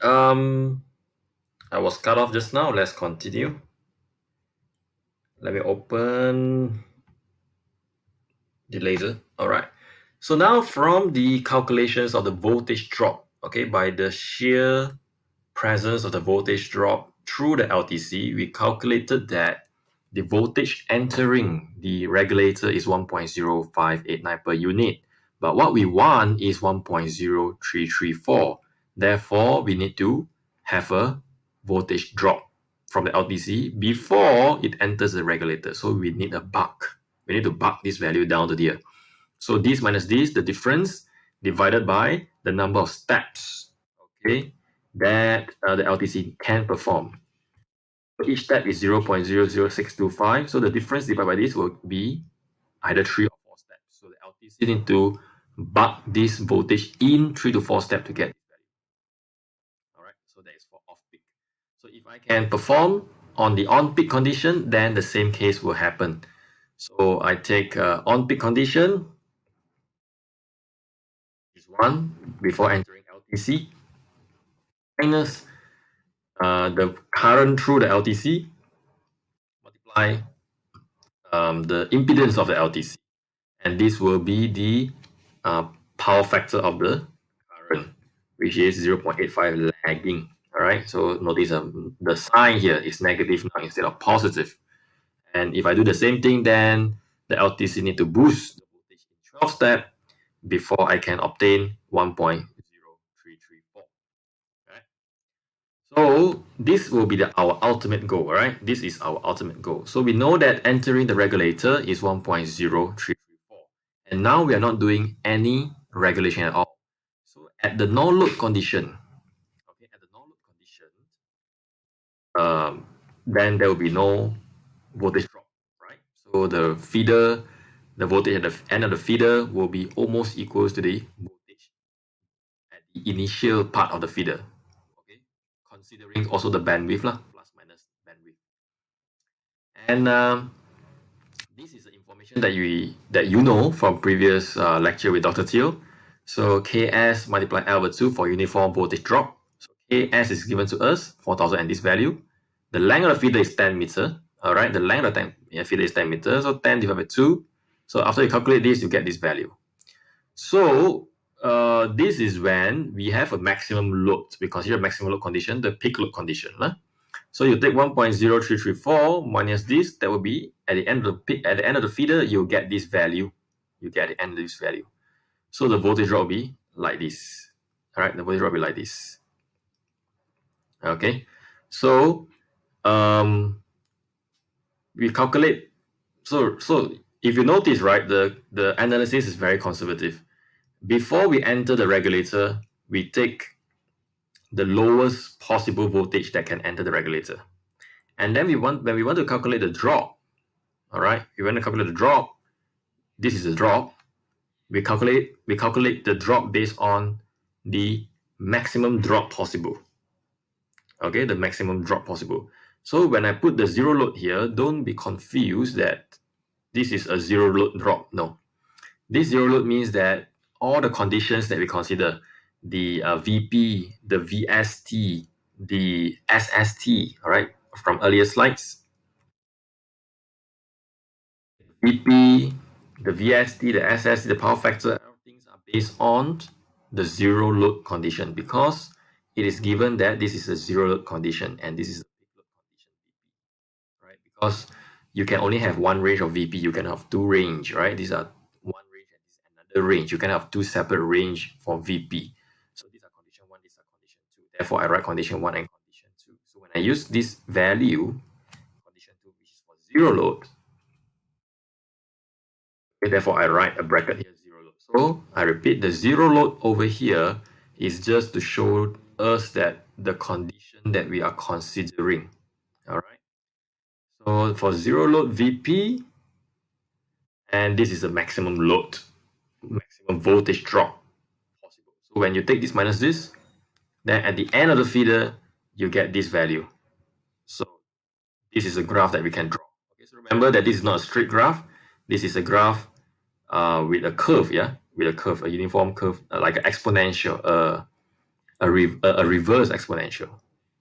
I was cut off just now. Let's continue. Let me open the laser. All right. So now from the calculations of the voltage drop, okay, by the sheer presence of the voltage drop through the LTC, we calculated that the voltage entering the regulator is 1.0589 per unit. But what we want is 1.0334. Therefore, we need to have a voltage drop from the LTC before it enters the regulator. So we need a buck. We need to buck this value down to here. So this minus this, the difference, divided by the number of steps, okay, that the LTC can perform. So each step is 0.00625. So the difference divided by this will be either 3 or 4 steps. So the LTC need to buck this voltage in 3 to 4 steps to get this value. All right, so that is for off-peak. So if I can perform on the on-peak condition, then the same case will happen. So I take on-peak condition, is 1 before entering LTC, minus the current through the LTC, multiply the impedance of the LTC. And this will be the power factor of the current, which is 0.85 lagging. All right, so notice the sign here is negative now instead of positive. And if I do the same thing, then the LTC need to boost the voltage in 12 steps before I can obtain 1.0334. Right? So this will be our ultimate goal, right? This is our ultimate goal. So we know that entering the regulator is 1.0334. And now we are not doing any regulation at all. So at the no load condition, okay, at the no load condition, then there will be no voltage drop, right? So the feeder, the voltage at the end of the feeder will be almost equals to the voltage at the initial part of the feeder, okay? Considering also the bandwidth, plus minus bandwidth. And this is the information that you know from previous lecture with Dr. Teo. So Ks multiplied L over 2 for uniform voltage drop. So Ks is given to us, 4,000 and this value. The length of the feeder is 10 meter. All right, the length of the feeder is 10 meters, so 10 divided by 2. So after you calculate this, you get this value. So this is when we have a maximum load. We consider maximum load condition, the peak load condition. So you take 1.0334 minus this, that will be at the end of the feeder, you'll get this value. You get the end of this value. So the voltage drop will be like this. All right, the voltage drop will be like this. Okay, so we calculate. So if you notice, right, the analysis is very conservative. Before we enter the regulator, we take the lowest possible voltage that can enter the regulator. And then when we want to calculate the drop, all right, we want to calculate the drop. This is the drop. We calculate the drop based on the maximum drop possible. Okay, the maximum drop possible. So when I put the zero load here, don't be confused that this is a zero load drop. No, this zero load means that all the conditions that we consider, the VP, the VST, the SST, all right, from earlier slides, VP, the VST, the SST, the power factor, everything are based on the zero load condition because it is given that this is a zero load condition and this is a peak load condition, VP, right? Because you can only have one range of VP, you can have two range, right? These are one range and this is another range. You can have two separate range for VP. So these are condition 1, these are condition 2. Therefore, I write condition 1 and condition 2. So when I use this value, condition 2, which is for zero load, okay, therefore I write a bracket here, zero load. So I repeat, the zero load over here is just to show us that the condition that we are considering. All right. So for zero load VP, and this is the maximum load, maximum voltage drop possible. So when you take this minus this, then at the end of the feeder, you get this value. So this is a graph that we can draw. Okay, so remember that this is not a straight graph. This is a graph with a curve, yeah, with a curve, a uniform curve, like an exponential, a reverse exponential.